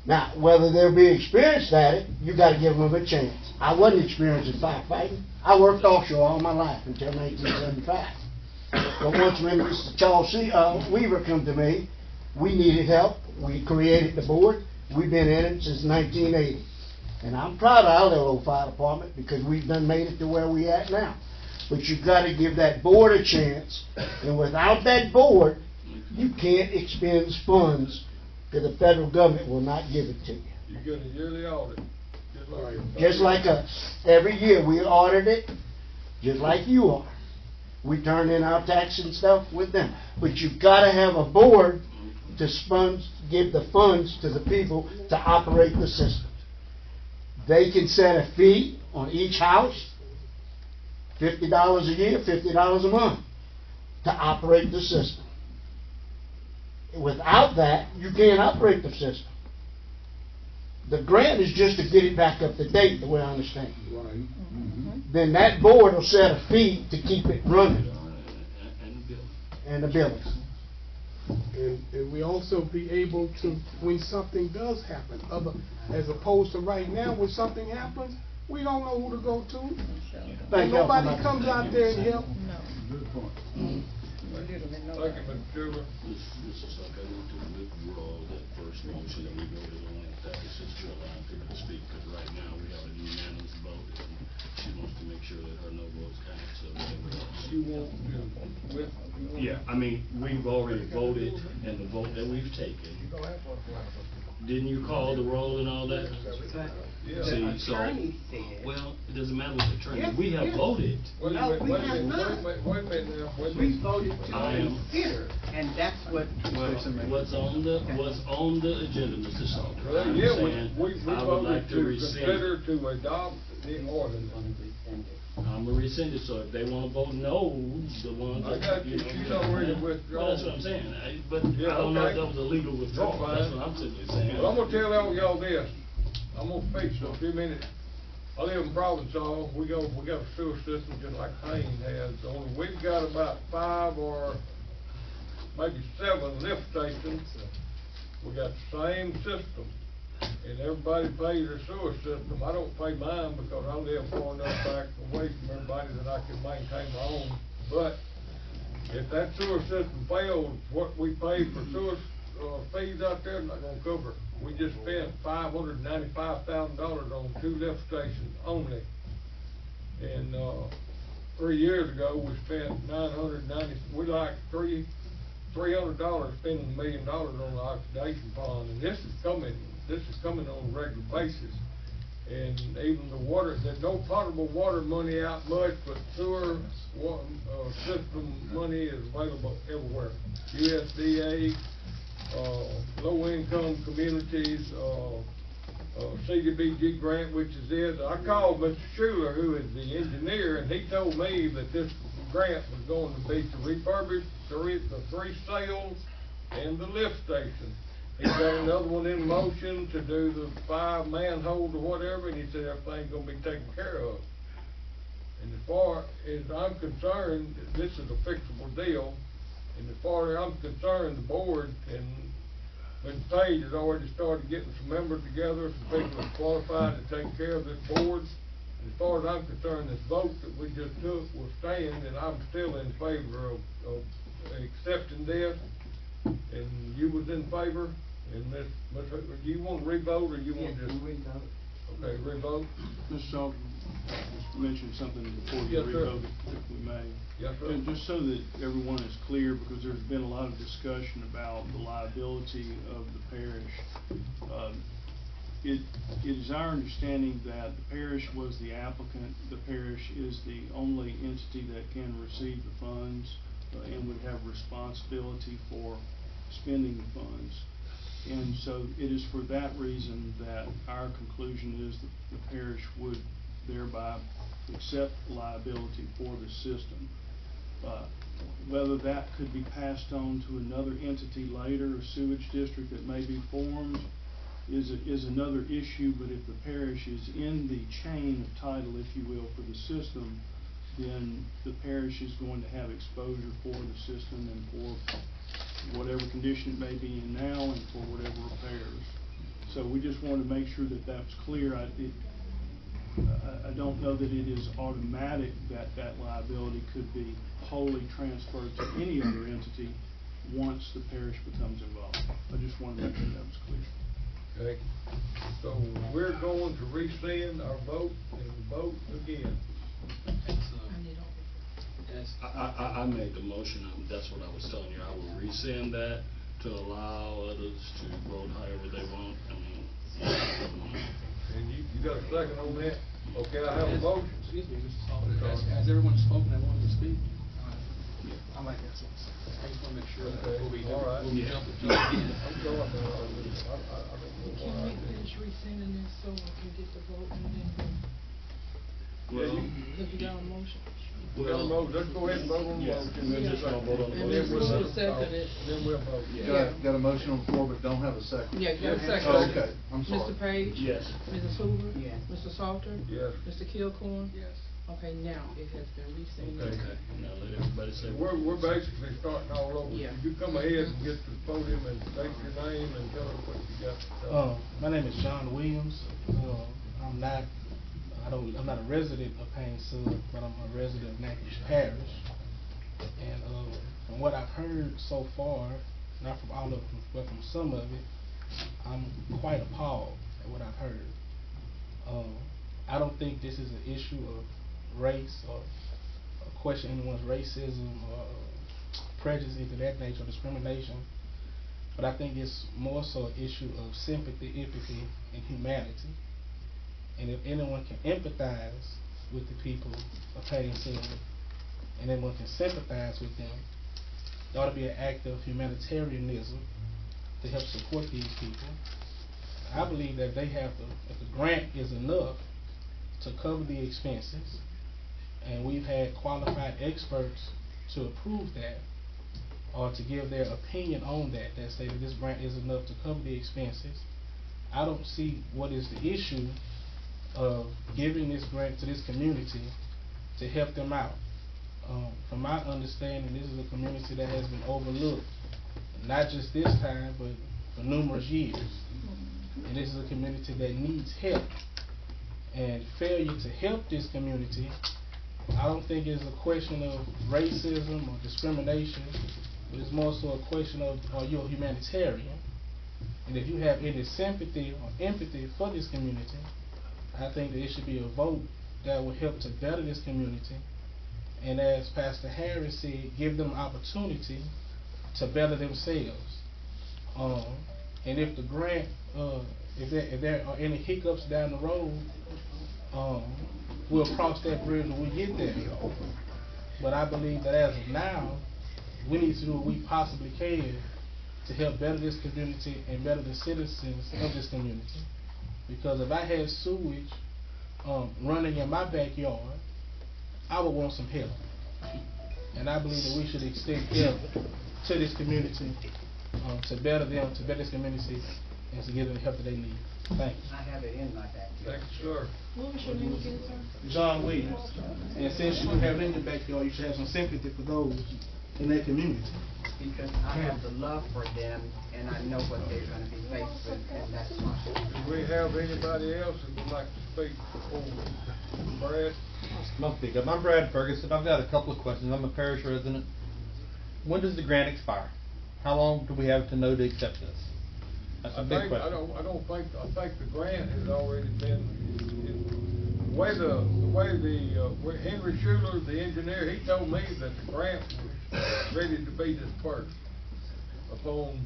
Now, whether they'll be experienced at it, you got to give them a chance. I wasn't experienced in firefighting. I worked offshore all my life until 1975. But once when Mr. Charles Weaver come to me, we needed help. We created the board. We've been in it since 1980. And I'm proud of our little old fire department because we've done made it to where we at now. But you've got to give that board a chance. And without that board, you can't expend funds because the federal government will not give it to you. You get a yearly audit. Just like us. Every year we audit it, just like you are. We turn in our tax and stuff with them. But you've got to have a board to give the funds to the people to operate the system. They can set a fee on each house, $50 a year, $50 a month, to operate the system. Without that, you can't operate the system. The grant is just to get it back up to date, the way I understand it. Right. Mm-hmm. Then that board will set a fee to keep it running. And the billings. And we also be able to, when something does happen, as opposed to right now, when something happens, we don't know who to go to. And nobody comes out there and help. Good point. Thank you, Mr. Chairman. This is like I want to withdraw that first motion that we voted on. That was just to allow people to speak, because right now we have a unanimous vote, and she wants to make sure that her no votes count, so whatever else. You want Yeah, I mean, we've already voted, and the vote that we've taken, didn't you call the roll and all that? Yeah. See, so, well, it doesn't matter what the attorney, we have voted. Wait a minute now. We voted to I am- consider, and that's what. What's on the agenda, Mr. Salter? Well, I'm yeah, saying, we I would like have to rescind it. Consider to adopt the ordinance. I'm gonna rescind it, so if they wanna vote no, the ones I that, got you you. know. She's already withdrawn. Well, that's what I'm saying, but I Yeah, don't know if okay. that was a legal withdrawal, That's that's fine. what I'm simply saying. Well, I'm gonna tell all y'all this, I'm gonna fix it in a few minutes. I live in Providence, we got a sewer system just like Payne has, only we've got about 5 or maybe 7 lift stations. We got the same system, and everybody pays their sewer system. I don't pay mine because I live far enough back away from everybody that I can maintain my own. But if that sewer system fails, what we pay for sewer fees out there is not gonna cover it. We just spent $595,000 on 2 lift stations only. And 3 years ago, we spent we like $300 spending $1 million on the oxidation pond, and this is coming on a regular basis. And even the water, there's no potable water money out much, but sewer system money is available everywhere. USDA, low-income communities, CDBG grant, which is it. I called Mr. Schuler, who is the engineer, and he told me that this grant was going to be to refurbish the 3 cells and the lift station. He's got another one in motion to do the 5 manholes or whatever, and he said everything's gonna be taken care of. And as far as I'm concerned, this is a fixable deal, and as far as I'm concerned, the board and Mr. Page has already started getting some members together, some people that's qualified to take care of this board. And as far as I'm concerned, this vote that we just took will stand, and I'm still in favor of accepting this. And you was in favor, and do you want to revote, or you want to just? Okay, revote. Mr. Salter mentioned something before you Yes, sir. revote, if we may. Yes, sir. And just so that everyone is clear, because there's been a lot of discussion about the liability of the parish. It is our understanding that the parish was the applicant. The parish is the only entity that can receive the funds and would have responsibility for spending the funds. And so it is for that reason that our conclusion is that the parish would thereby accept liability for the system. Whether that could be passed on to another entity later, a sewage district that may be formed, is another issue. But if the parish is in the chain of title, if you will, for the system, then the parish is going to have exposure for the system and for whatever condition it may be in now and for whatever repairs. So we just wanted to make sure that that's clear. I don't know that it is automatic that that liability could be wholly transferred to any other entity once the parish becomes involved. I just wanted to make sure that was clear. Okay, so we're going to rescind our vote and vote again. I made the motion, that's what I was telling you, I will rescind that to allow others to vote however they want, And you got a second on that? Okay, I have a motion. Excuse me, Mr. Salter, has everyone spoken that wanted to speak? I might have some. I just wanna make sure that Okay, before we all right. jump I'm going, I don't know Can why I we did. finish rescinding this so we can get the vote and then, Well, because we got a motion? We got a motion, let's go ahead and vote on the Yeah, motion. we're just gonna vote on the And motion. then we'll second it. Then we'll vote. Yeah. Got a motion on the floor, but don't have a second. Yeah, got a second. Oh, okay, I'm sorry. Mr. Page? Yes. Mrs. Hoover? Yes. Mr. Salter? Yes. Mr. Kilcorn? Yes. Okay, now it has been rescinded. Okay, now let everybody say. We're basically starting all over. Yeah. You come ahead and get to the podium and state your name and tell us what you got to say. My name is John Williams. I'm not a resident of Payne Sud, but I'm a resident of Natchitoches Parish. And from what I've heard so far, not from all of it, but from some of it, I'm quite appalled at what I've heard. I don't think this is an issue of race or question anyone's racism or prejudice into that nature or discrimination, but I think it's more so an issue of sympathy, empathy, and humanity. And if anyone can empathize with the people of Payne Sud, and anyone can sympathize with them, there ought to be an act of humanitarianism to help support these people. I believe that if the grant is enough to cover the expenses, and we've had qualified experts to approve that, or to give their opinion on that say that this grant is enough to cover the expenses, I don't see what is the issue of giving this grant to this community to help them out. From my understanding, this is a community that has been overlooked, not just this time, but for numerous years. And this is a community that needs help. And failure to help this community, I don't think it's a question of racism or discrimination, but it's more so a question of, are you a humanitarian? And if you have any sympathy or empathy for this community, I think that it should be a vote that will help to better this community. And as Pastor Harris said, give them opportunity to better themselves. And if the grant, if there are any hiccups down the road, we'll cross that bridge when we get there. But I believe that as of now, we need to do what we possibly can to help better this community and better the citizens of this community. Because if I had sewage running in my backyard, I would want some help. And I believe that we should extend help to this community to better them, to better this community, and to give them the help that they need. Thank you. I have it in my backyard. Thank you, sir. What was your name again, sir? John Williams. And since you have it in your backyard, you should have some sympathy for those in that community. Because I have the love for them, and I know what they're going to be faced with, and that's why. Do we have anybody else that would like to speak before Brad? I'll speak up. I'm Brad Ferguson. I've got a couple of questions. I'm a parish resident. When does the grant expire? How long do we have to know to accept this? That's a big question. I think the grant has already been, the way Henry Schuler, the engineer, he told me that the grant was ready to be dispersed upon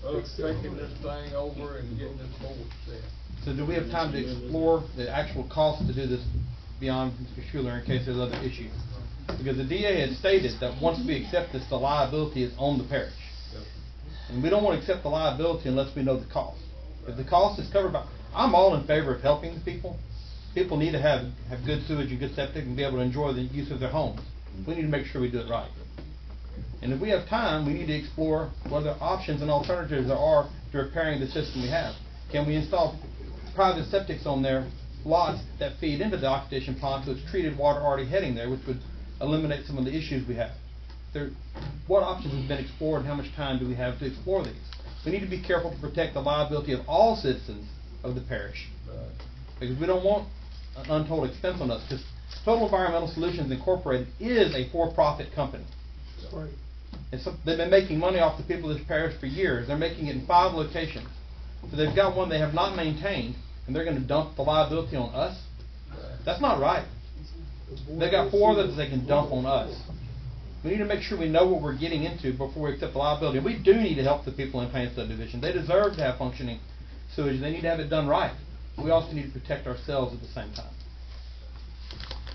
us taking this thing over and getting this board set. So do we have time to explore the actual cost to do this beyond Mr. Schuler in case there's other issues? Because the DA has stated that once we accept this, the liability is on the parish. And we don't want to accept the liability unless we know the cost. If the cost is covered by, I'm all in favor of helping the people. People need to have good sewage and good septic and be able to enjoy the use of their homes. We need to make sure we do it right. And if we have time, we need to explore what other options and alternatives there are to repairing the system we have. Can we install private septics on their lots that feed into the oxidation pond so it's treated water already heading there, which would eliminate some of the issues we have? What options have been explored and how much time do we have to explore these? We need to be careful to protect the liability of all citizens of the parish. Because we don't want an untold expense on us. Because Total Environmental Solutions Incorporated is a for-profit company. Right. They've been making money off the people of this parish for years. They're making it in 5 locations. So they've got one they have not maintained, and they're going to dump the liability on us? That's not right. They've got 4 others they can dump on us. We need to make sure we know what we're getting into before we accept the liability. We do need to help the people in Payne Subdivision. They deserve to have functioning sewage. They need to have it done right. We also need to protect ourselves at the same time.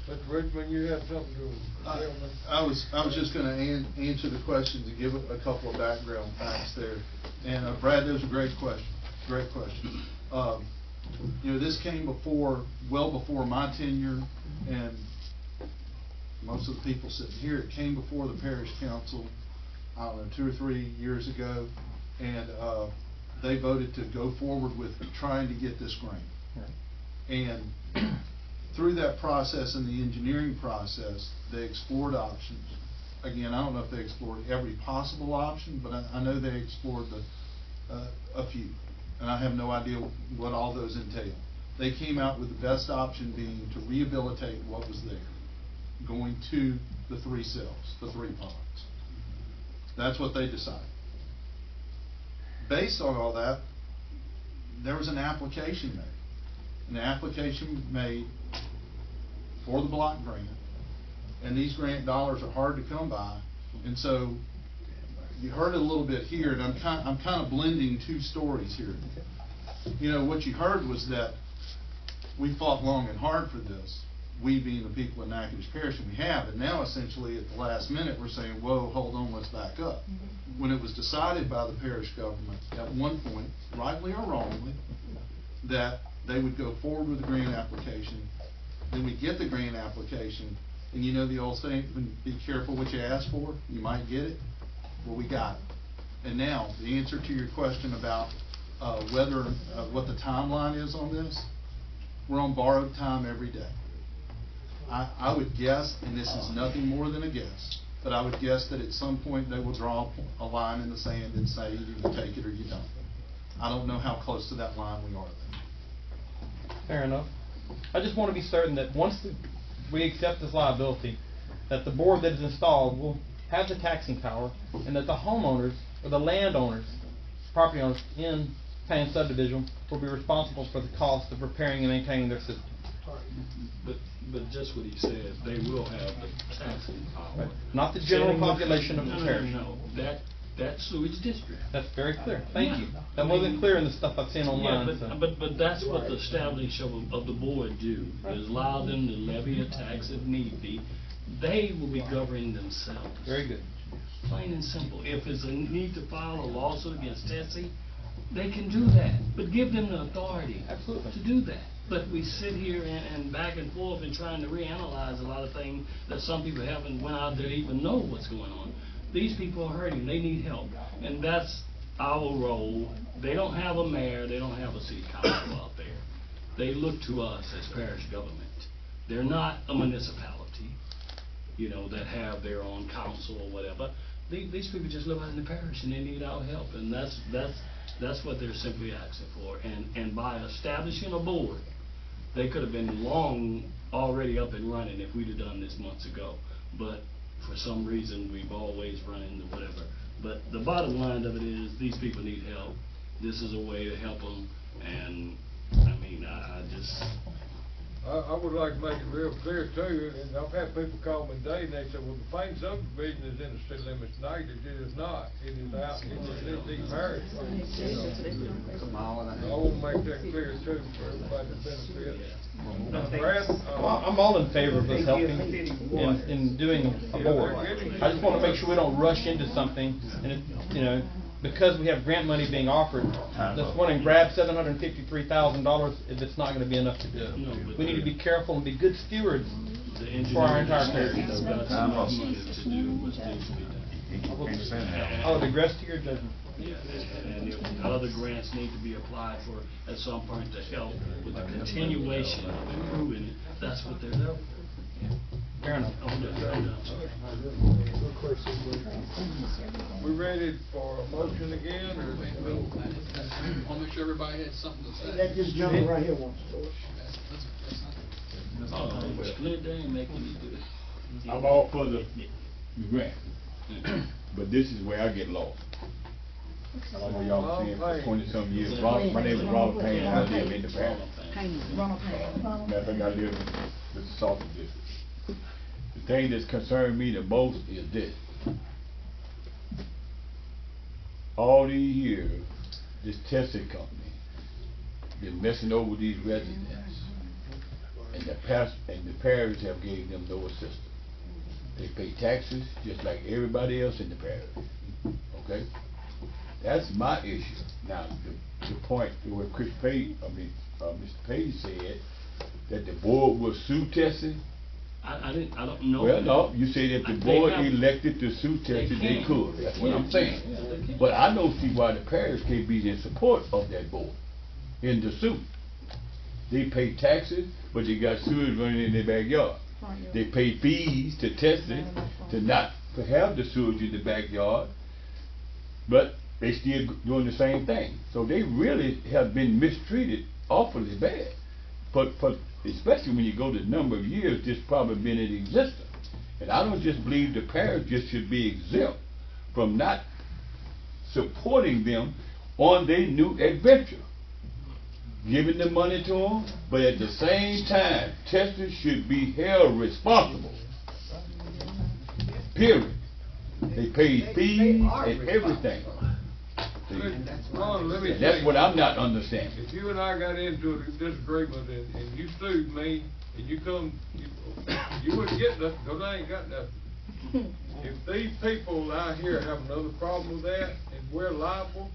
Mr. Richmond, you have something to tell me? I was just going to answer the question to give a couple of background facts there. And Brad, that was a great question. Great question. This came well before my tenure, and most of the people sitting here, it came before the parish council, I don't know, 2 or 3 years ago, and they voted to go forward with trying to get this grant. And through that process and the engineering process, they explored options. Again, I don't know if they explored every possible option, but I know they explored a few. And I have no idea what all those entail. They came out with the best option being to rehabilitate what was there, going to the 3 cells, the 3 ponds. That's what they decided. Based on all that, there was an application made. An application made for the block grant, and these grant dollars are hard to come by. And so you heard it a little bit here, and I'm kind of blending 2 stories here. What you heard was that we fought long and hard for this, we being the people in Natchitoches Parish, and we have, and now essentially at the last minute we're saying, whoa, hold on, let's back up. When it was decided by the parish government at one point, rightly or wrongly, that they would go forward with the grant application. Then we get the grant application, and you know the old saying, be careful what you ask for, you might get it. Well, we got it. And now, the answer to your question about what the timeline is on this, we're on borrowed time every day. I would guess, and this is nothing more than a guess, but I would guess that at some point they will draw a line in the sand and say you either take it or you don't. I don't know how close to that line we are then. Fair enough. I just want to be certain that once we accept this liability, that the board that is installed will have the taxing power, and that the homeowners or the landowners, property owners in Payne subdivision will be responsible for the cost of repairing and maintaining their system. But just what he said, they will have the taxing power. Right. Not the general population of the parish. No, that sewage district. That's very clear. Thank you. That wasn't clear in the stuff I've seen online. Yeah, but that's what the establishment of the board do, is allow them to levy a tax if need be. They will be governing themselves. Very good. Plain and simple. If there's a need to file a lawsuit against Tessie, they can do that, but give them the authority to do that. But we sit here and back and forth and trying to reanalyze a lot of things that some people haven't went out there to even know what's going on. These people are hurting. They need help. And that's our role. They don't have a mayor. They don't have a city council out there. They look to us as parish government. They're not a municipality, you know, that have their own council or whatever. These people just live out in the parish and they need our help. And that's what they're simply asking for. And by establishing a board, they could have been long already up and running if we'd have done this months ago. But for some reason, we've always run into whatever. But the bottom line of it is, these people need help. This is a way to help them. And I mean, I would like to make it real clear too, and I've had people call me today and they said, well, the Payne subdivision is in the city limits tonight. It is not. It is out in the deep parish. It's a mile and a half. I want to make that clear too for everybody's benefit. Brad, Well, I'm all in favor of us helping in doing a board. I just want to make sure we don't rush into something, and it, you know, because we have grant money being offered, let's one and grab $753,000 if it's not going to be enough to do it. We need to be careful and be good stewards for our entire parish. Oh, the rest of your judgment. Yeah, and if other grants need to be applied for at some point to help with the continuation of improving it, that's what they're there for. Fair enough. we ready for a motion again, or? I'll make sure everybody had something to say. Let this gentleman right here wants to. Split day and make me do it. I'm all for the grant, but this is where I get lost. I don't know y'all been for 20-some years. My name is Ronald Payne, and I live in the parish. Ronald Payne. Matter of fact, I live in the Salton district. The thing that's concerned me the most is this. All these years, this testing company been messing over these residents, and the parish have gave them no assistance. They pay taxes just like everybody else in the parish. Okay? That's my issue. Now, the point where Mr. Page said that the board will sue Tessie. I don't know. Well, no, you said if the board elected to sue Tessie, they could. That's what I'm saying. But I don't see why the parish can't be in support of that board in the suit. They pay taxes, but they got sewage running in their backyard. They pay fees to Tessie to have the sewage in the backyard, but they still doing the same thing. So they really have been mistreated awfully bad. But especially when you go the number of years this probably been in existence. And I don't just believe the parish just should be exempt from not supporting them on their new adventure. Giving the money to them, but at the same time, testers should be held responsible. Period. They pay fees and everything. Ron, let me That's what I'm not understanding. If you and I got into a disagreement and you sued me and you come, you wouldn't get nothing because I ain't got nothing. If these people out here have another problem with that and we're liable,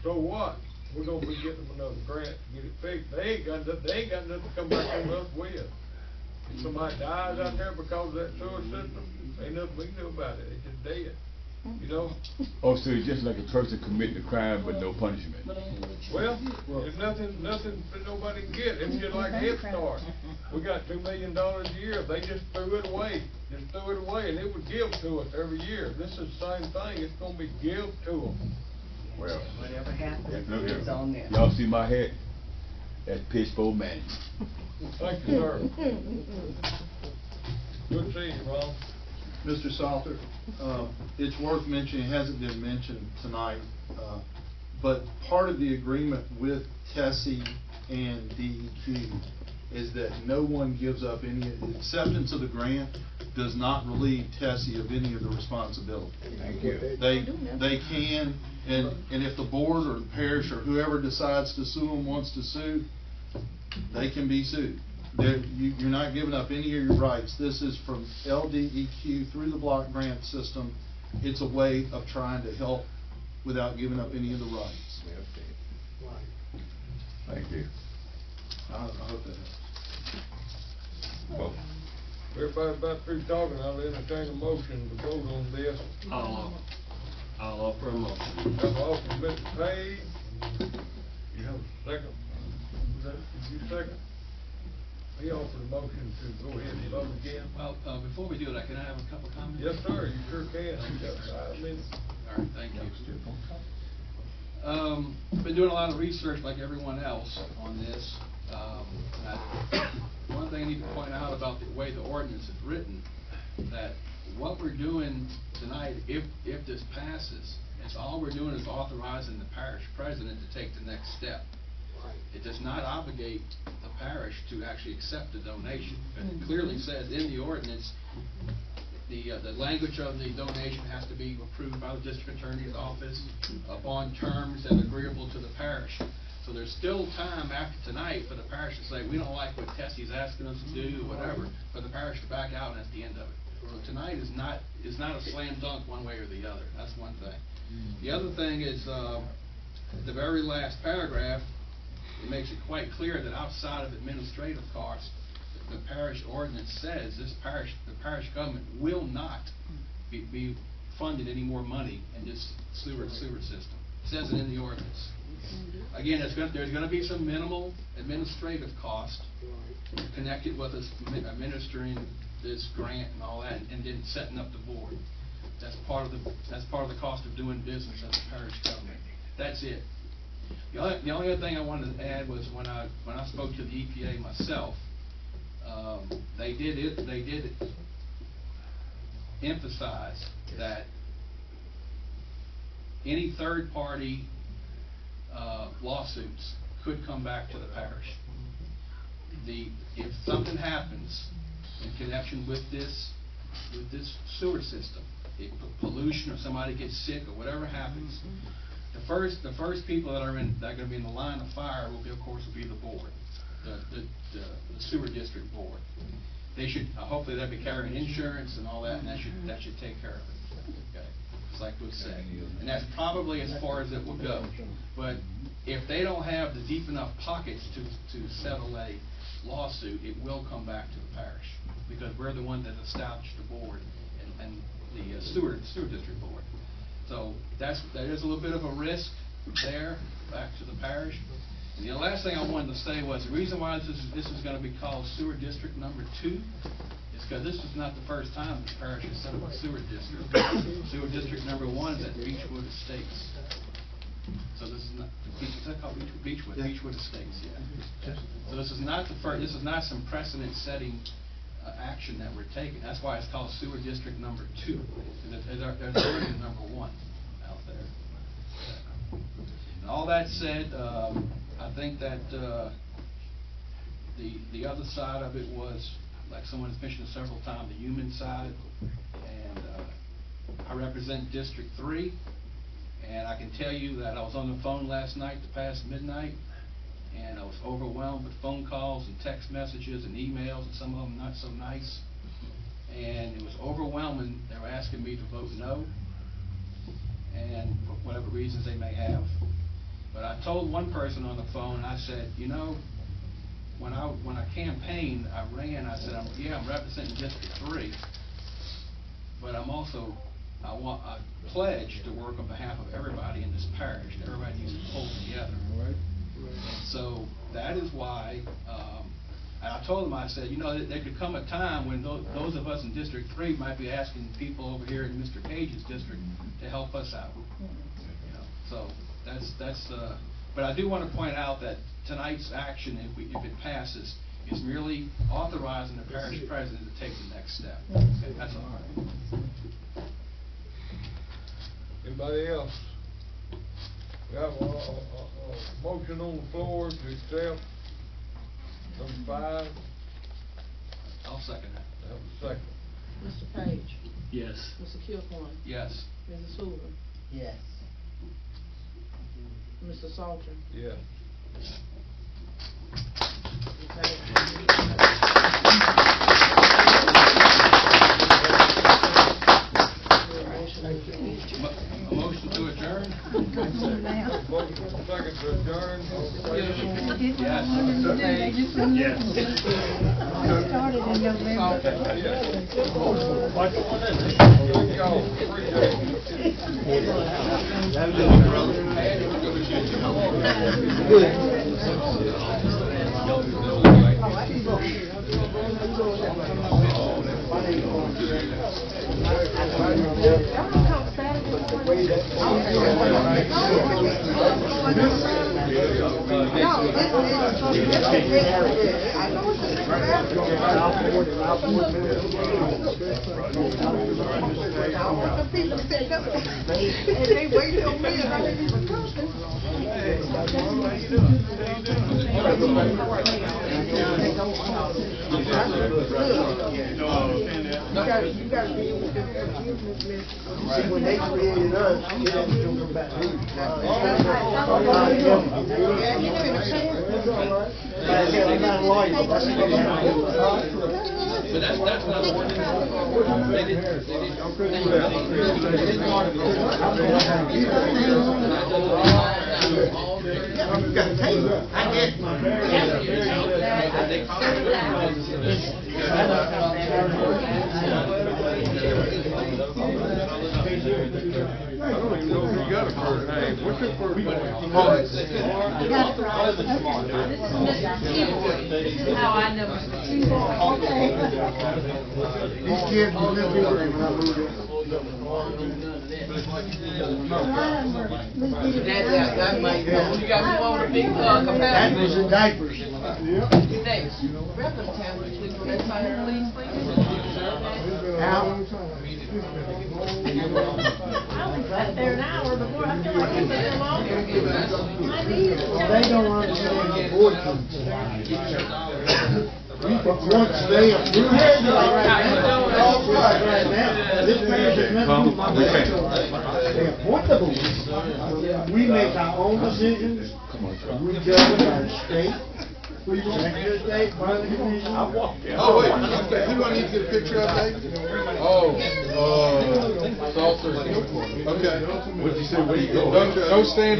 so what? we're gonna be getting them another grant to get it fixed. They ain't got nothing to come back on us with. If somebody dies out there because of that sewer system, ain't nothing we can do about it, it's just dead, you know? Oh, so it's just like a person committing a crime but no punishment. Well, there's nothing that nobody can get, it's just like Head Start. We got $2 million a year, they just threw it away, and it would give to us every year. This is the same thing, it's gonna be give to them. Well, Whatever happens, look here. it's on them. Y'all see my hat? That's Pittsburgh management. Thank you, sir. Good seeing you, Ron. Mr. Salter, it's worth mentioning, it hasn't been mentioned tonight, but part of the agreement with Tessie and DEQ is that no one gives up any, acceptance of the grant does not relieve Tessie of any of the responsibility. Thank you. They can, and if the board or the parish or whoever decides to sue them wants to sue, they can be sued. You're not giving up any of your rights. This is from LDEQ through the block grant system. It's a way of trying to help without giving up any of the rights. Thank you. I hope that helps. Everybody about through talking, I'll entertain a motion to vote on this. I'll offer a motion. Have an offer, Mr. Page. You have a second? Did you second? He offered a motion to go ahead and vote again. Well, before we do that, can I have a couple comments? Yes, sir, you sure can. You got 5 minutes. All right, thank you. Been doing a lot of research like everyone else on this. One thing I need to point out about the way the ordinance is written, that what we're doing tonight, if this passes, is all we're doing is authorizing the parish president to take the next step. It does not obligate the parish to actually accept the donation. And it clearly says in the ordinance, the language of the donation has to be approved by the district attorney's office upon terms that are agreeable to the parish. So there's still time after tonight for the parish to say, we don't like what Tessie's asking us to do, or whatever, for the parish to back out, and that's the end of it. So tonight is not a slam dunk one way or the other. That's one thing. The other thing is, the very last paragraph, it makes it quite clear that outside of administrative costs, the parish ordinance says the parish government will not be funded any more money in this sewer system. It says it in the ordinance. Again, there's going to be some minimal administrative cost connected with us administering this grant and all that, and then setting up the board. That's part of the cost of doing business as a parish government. That's it. The only other thing I wanted to add was when I spoke to the EPA myself, they did emphasize that any third party lawsuits could come back to the parish. If something happens in connection with this sewer system, if pollution or somebody gets sick or whatever happens, the first people that are going to be in the line of fire will be the board, the sewer district board. They should hopefully they'll be carrying insurance and all that, and that should take care of it. Okay, just like was said, and that's probably as far as it will go. But if they don't have the deep enough pockets to settle a lawsuit, it will come back to the parish, because we're the one that established the board and the sewer district board. So there is a little bit of a risk there back to the parish. And the last thing I wanted to say was the reason why this is going to be called sewer district number 2 is because this is not the first time the parish has set up a sewer district. Sewer district number 1 is at Beechwood Estates. So this is not Beechwood Estates, yeah. So this is not the first. This is not some precedent-setting action that we're taking. That's why it's called sewer district number 2. There's already number 1 out there. And all that said, I think that the other side of it was, like someone has mentioned several times, the human side. And I represent District 3. And I can tell you that I was on the phone last night to past midnight, and I was overwhelmed with phone calls and text messages and emails, and some of them not so nice. And it was overwhelming. They were asking me to vote no, and for whatever reasons they may have. But I told one person on the phone, I said, you know, when I campaigned, I ran, I said, I'm representing District 3, but I pledged to work on behalf of everybody in this parish. Everybody needs to pull together. So that is why, and I told them, I said, you know, there could come a time when those of us in District 3 might be asking people over here in Mr. Cage's district to help us out. You know, so that's. But I do want to point out that tonight's action, if it passes, is merely authorizing the parish president to take the next step. Okay, that's all. Anybody else? We have a motion on the floor to accept number 5. I'll second that. Have a second. Mr. Page? Yes. Mr. Kilcoyne? Yes. Mrs. Hoover? Yes. Mr. Salter? Yes. A motion to adjourn? Motion second to adjourn. Started in November. They waited on me and I didn't even come. You gotta be with the forgiveness ministry. See, when they created us, they didn't come back. I'm not a lawyer, but that's what But that's not ordinance. They didn't I get I don't even know if you got a first name. What's your first name? This is how I know Mr. Seymour. These kids will live here when I move in. that might go. You got me on a big That was in diapers. Next. Reverend Town, that's how everybody's I was right there an hour before. I feel like I've been there longer. They don't understand the board once they approve it, this parish has nothing to do with my board. They appoint the board. We make our own decisions. We judge our state. We Secretary of State, Private Division. Oh, wait, who do I need to get a picture of, Dave? Salter. Okay. What'd you say, where you go? Don't stand